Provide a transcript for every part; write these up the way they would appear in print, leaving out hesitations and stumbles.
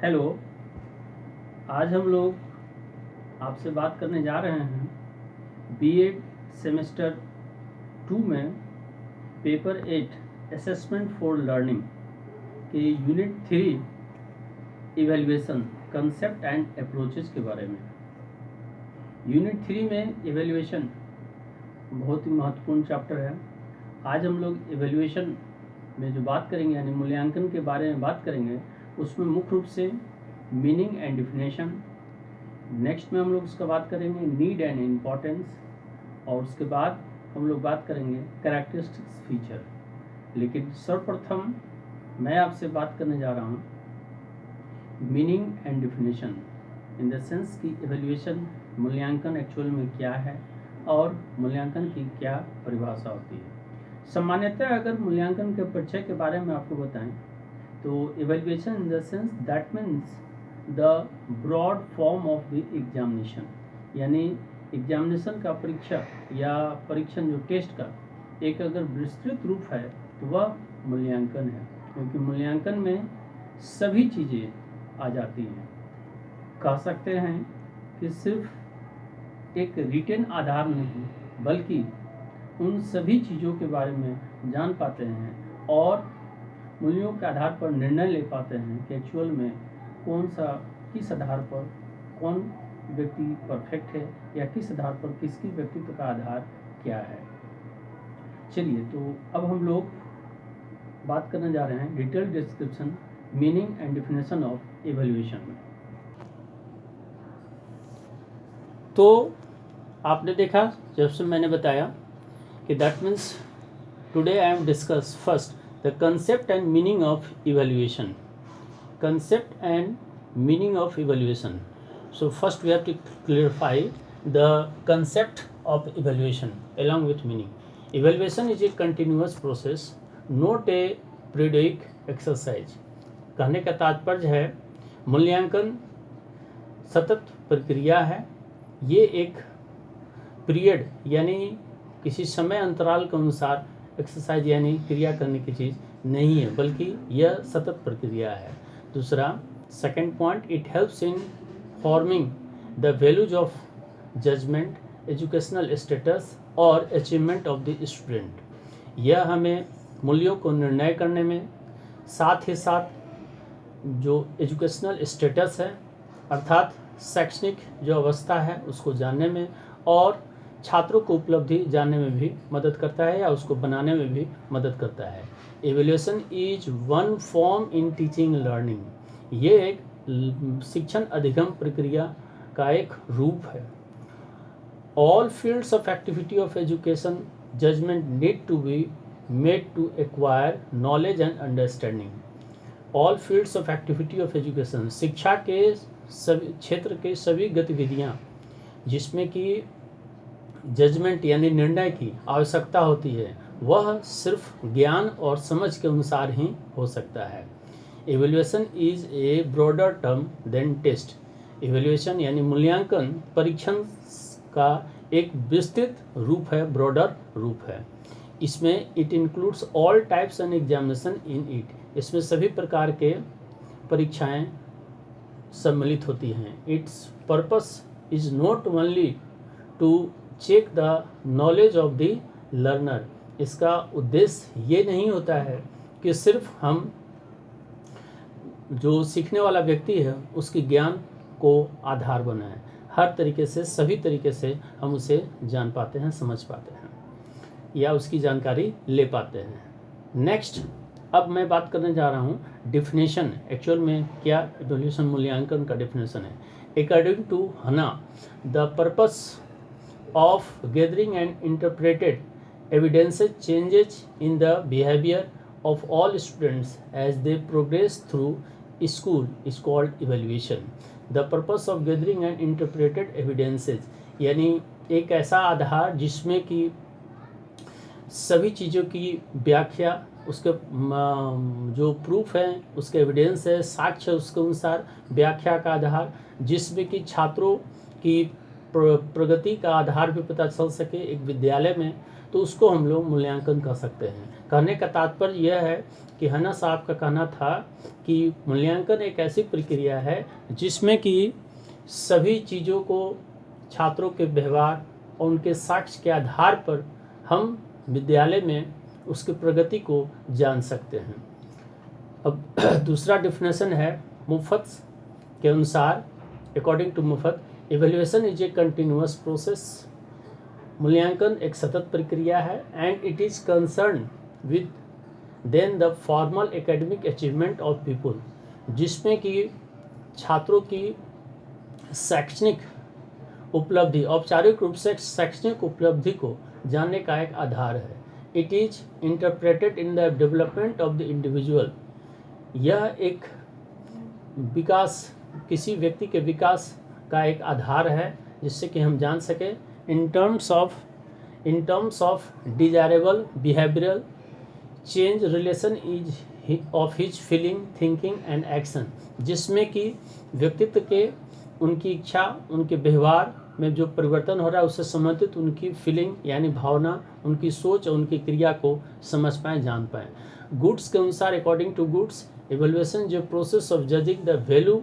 Hello. आज हम लोग आपसे बात करने जा रहे हैं बीएड सेमेस्टर 2 में पेपर 8 असेसमेंट फॉर लर्निंग के unit 3 evaluation concept and approaches के बारे में। यूनिट 3 में इवैल्यूएशन बहुत ही महत्वपूर्ण चैप्टर है। आज हम लोग इवैल्यूएशन में जो बात करेंगे यानी मूल्यांकन के बारे में बात करेंगे, उसमें मुख्य रूप से मीनिंग एंड डिफिनेशन, नेक्स्ट में हम लोग उसका बात करेंगे नीड एंड इम्पॉर्टेंस, और उसके बाद हम लोग बात करेंगे कैरेक्टरिस्टिक्स फीचर। लेकिन सर्वप्रथम मैं आपसे बात करने जा रहा हूँ meaning and definition in the sense कि एवेल्यूएशन मूल्यांकन एक्चुअल में क्या है और मूल्यांकन की क्या परिभाषा होती है। सामान्यतः अगर मूल्यांकन के परिचय के बारे में आपको बताएं तो evaluation in the sense that means the broad form of the examination, यानी एग्जामिनेशन का परीक्षा या परीक्षण जो टेस्ट का एक अगर विस्तृत रूप है तो वह मूल्यांकन है, क्योंकि मूल्यांकन में सभी चीज़ें आ जाती हैं। कह सकते हैं कि सिर्फ एक रिटेन आधार नहीं बल्कि उन सभी चीज़ों के बारे में जान पाते हैं और मूल्यों के आधार पर निर्णय ले पाते हैं कि एक्चुअल में किस आधार पर कौन व्यक्ति परफेक्ट है या किस आधार पर किसकी व्यक्तित्व का आधार क्या है। चलिए, तो अब हम लोग बात करने जा रहे हैं detail description meaning and definition of evaluation में। तो आपने देखा, जब से मैंने बताया कि that means today I am discuss first the concept and meaning of evaluation. Concept and meaning of evaluation. So first we have to clarify the concept of evaluation along with meaning. Evaluation is a continuous process, not a periodic exercise. कहने का तात्पर्य है मूल्यांकन सतत प्रक्रिया है। ये एक पीरियड यानी किसी समय अंतराल के अनुसार एक्सरसाइज यानी क्रिया करने की चीज़ नहीं है, बल्कि यह सतत प्रक्रिया है। दूसरा, second point, it helps in forming the values of judgement, educational status और अचीवमेंट ऑफ द स्टूडेंट। यह हमें मूल्यों को निर्णय करने में, साथ ही साथ जो एजुकेशनल स्टेटस है अर्थात शैक्षणिक जो अवस्था है उसको जानने में और छात्रों को उपलब्धि जानने में भी मदद करता है या उसको बनाने में भी मदद करता है। Evaluation is one form in teaching learning. ये एक शिक्षण अधिगम प्रक्रिया का एक रूप है। All fields of activity of education judgement need to be made to acquire knowledge and understanding. All fields of activity of education, शिक्षा के सभी क्षेत्र के सभी गतिविधियाँ जिसमें कि जजमेंट यानी निर्णय की आवश्यकता होती है, वह सिर्फ ज्ञान और समझ के अनुसार ही हो सकता है। Evaluation is a broader term than test. Evaluation यानी मूल्यांकन परीक्षण का एक विस्तृत रूप है, ब्रॉडर रूप है। इसमें it includes all types and examination in it. इसमें सभी प्रकार के परीक्षाएं सम्मिलित होती हैं। Its purpose is not only to check the knowledge of the learner. इसका उद्देश्य ये नहीं होता है कि सिर्फ हम जो सीखने वाला व्यक्ति है उसकी ज्ञान को आधार बनाएं। हर तरीके से, सभी तरीके से हम उसे जान पाते हैं, समझ पाते हैं या उसकी जानकारी ले पाते हैं। नेक्स्ट, अब मैं बात करने जा रहा हूँ डिफिनेशन। एक्चुअल में क्या इवैल्यूएशन मूल्यांकन का डिफिनेशन है। अकॉर्डिंग टू हना, the purpose of gathering and interpreted evidences changes in the behavior of all students as they progress through school is called evaluation. The purpose of gathering and interpreted evidences यानी एक ऐसा आधार जिसमें कि सभी चीज़ों की व्याख्या, उसके जो प्रूफ है, उसके एविडेंस है, साक्ष्य, उसके अनुसार व्याख्या का आधार, जिसमें कि छात्रों की प्रगति का आधार भी पता चल सके। एक विद्यालय में तो उसको हम लोग मूल्यांकन कर सकते हैं। कहने का तात्पर्य यह है कि हन्ना साहब का कहना था कि मूल्यांकन एक ऐसी प्रक्रिया है जिसमें कि सभी चीज़ों को छात्रों के व्यवहार और उनके साक्ष्य के आधार पर हम विद्यालय में उसकी प्रगति को जान सकते हैं। अब दूसरा डिफिनेशन है मुफ्त के अनुसार, अकॉर्डिंग टू मुफ्त, evaluation is a continuous process. मूल्यांकन एक सतत प्रक्रिया है and it is concern with then the formal academic achievement of people, जिसमें कि छात्रों की शैक्षणिक उपलब्धि, औपचारिक रूप से शैक्षणिक उपलब्धि को जानने का एक आधार है। It is interpreted in the development of the individual. यह एक विकास, किसी व्यक्ति के विकास का एक आधार है जिससे कि हम जान सकें in terms of desirable behavioural change relation is of his feeling, thinking and action, जिसमें कि व्यक्तित्व के, उनकी इच्छा, उनके व्यवहार में जो परिवर्तन हो रहा है उससे संबंधित उनकी फीलिंग यानी भावना, उनकी सोच और उनकी क्रिया को समझ पाएँ, जान पाएँ। गुड्स के अनुसार, अकॉर्डिंग टू गुड्स, इवेल्युएशन जो process of judging the value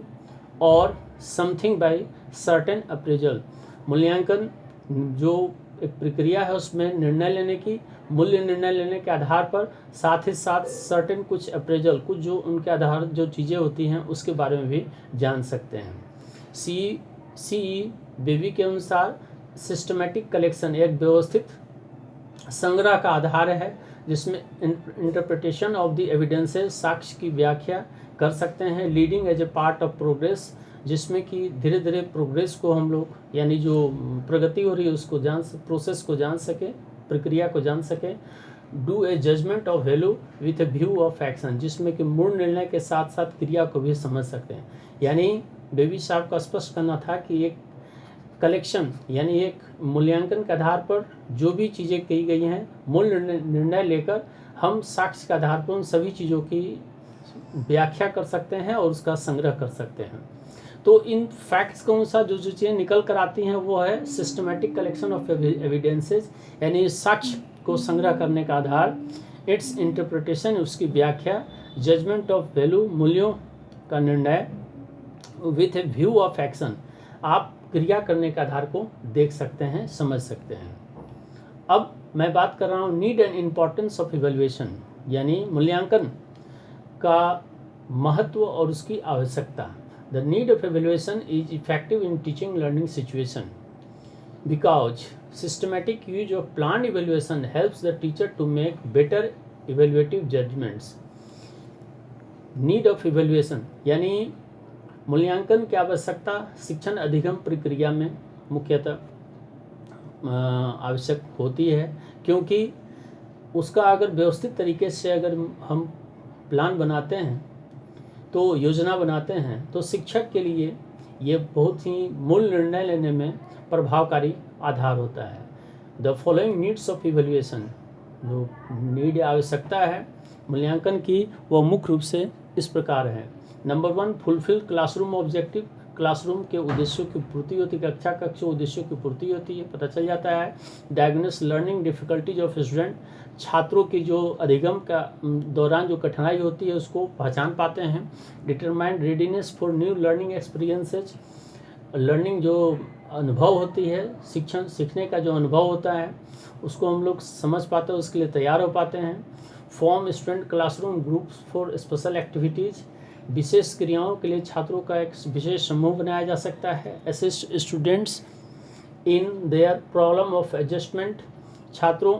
और समथिंग बाय सर्टेन अप्रेजल। मूल्यांकन जो एक प्रक्रिया है उसमें निर्णय लेने की, मूल्य निर्णय लेने के आधार पर, साथ ही साथ सर्टेन कुछ अप्रेजल, कुछ जो उनके आधार जो चीज़ें होती हैं उसके बारे में भी जान सकते हैं। सी बेबी के अनुसार सिस्टमैटिक कलेक्शन एक व्यवस्थित संग्रह का आधार है जिसमें इंटरप्रिटेशन ऑफ द एविडेंसेस, साक्ष्य की व्याख्या कर सकते हैं। Leading as a part of progress, जिसमें कि धीरे धीरे प्रोग्रेस को हम लोग यानी जो प्रगति हो रही है उसको प्रोसेस को जान सके, प्रक्रिया को जान सके। Do a judgement of value with a view of action, जिसमें कि मूल निर्णय के साथ साथ क्रिया को भी समझ सकते हैं। यानी बेबी साहब का स्पष्ट करना था कि एक कलेक्शन यानी एक मूल्यांकन के आधार पर जो भी चीज़ें कही गई हैं, मूल निर्णय लेकर हम साक्ष्य के आधार पर उन सभी चीज़ों की व्याख्या कर सकते हैं और उसका संग्रह कर सकते हैं। तो इन फैक्ट्स के अनुसार जो जो चीज़ें निकल कर आती हैं वो है सिस्टमैटिक कलेक्शन ऑफ एविडेंसेस, यानी साक्ष्य को संग्रह करने का आधार, इट्स इंटरप्रिटेशन उसकी व्याख्या, जजमेंट ऑफ वैल्यू मूल्यों का निर्णय, with a view of action आप क्रिया करने के आधार को देख सकते हैं, समझ सकते हैं। अब मैं बात कर रहा हूँ need and importance of evaluation, यानी मूल्यांकन का महत्व और उसकी आवश्यकता। The need of evaluation is effective in teaching learning situation because systematic use of plan evaluation helps the teacher to make better evaluative judgements. Need of evaluation यानी मूल्यांकन की आवश्यकता शिक्षण अधिगम प्रक्रिया में मुख्यतः आवश्यक होती है, क्योंकि उसका अगर व्यवस्थित तरीके से अगर हम प्लान बनाते हैं, तो योजना बनाते हैं, तो शिक्षक के लिए ये बहुत ही मूल निर्णय लेने में प्रभावकारी आधार होता है। The following needs of evaluation, जो नीड आवश्यकता है मूल्यांकन की वो मुख्य रूप से इस प्रकार है। Number 1, fulfil classroom objective, classroom के उद्देश्यों की पूर्ति होती है, कक्षा उद्देश्यों की पूर्ति होती है, पता चल जाता है। Diagnose learning difficulties of student, छात्रों की जो अधिगम का दौरान जो कठिनाई होती है उसको पहचान पाते हैं। Determine readiness for new learning experiences, learning जो अनुभव होती है, सीखने का जो अनुभव होता है उसको हम लोग समझ पाते हैं, उसके लिए तैयार हो पाते हैं। Form student classroom groups for special activities, विशेष क्रियाओं के लिए छात्रों का एक विशेष समूह बनाया जा सकता है। Assist students in their problem of adjustment, छात्रों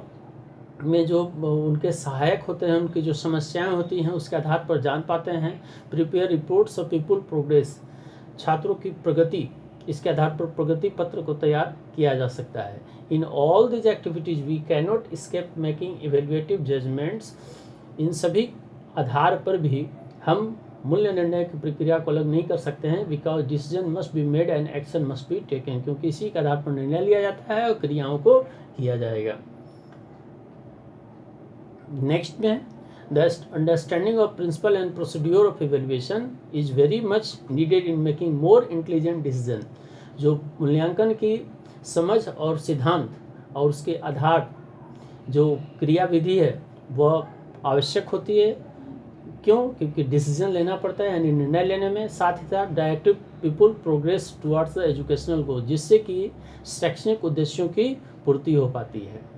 में जो उनके सहायक होते हैं, उनकी जो समस्याएं होती हैं उसके आधार पर जान पाते हैं। Prepare reports of people progress, छात्रों की प्रगति, इसके आधार पर प्रगति पत्र को तैयार किया जा सकता है। In all these activities we can not escape making evaluative judgements, इन सभी आधार पर भी हम मूल्य निर्णय की प्रक्रिया को अलग नहीं कर सकते हैं। Because decision must be made and action must be taken, क्योंकि इसी के आधार पर निर्णय लिया जाता है और क्रियाओं को किया जाएगा। नेक्स्ट में the understanding of principle and procedure of evaluation is very much needed in making more intelligent decision, जो मूल्यांकन की समझ और सिद्धांत और उसके आधार जो क्रिया विधि है वह आवश्यक होती है। क्यों? क्योंकि डिसीजन लेना पड़ता है, यानी निर्णय लेने में, साथ ही साथ directive people progress towards the educational goal, जिससे कि शैक्षणिक उद्देश्यों की पूर्ति हो पाती है।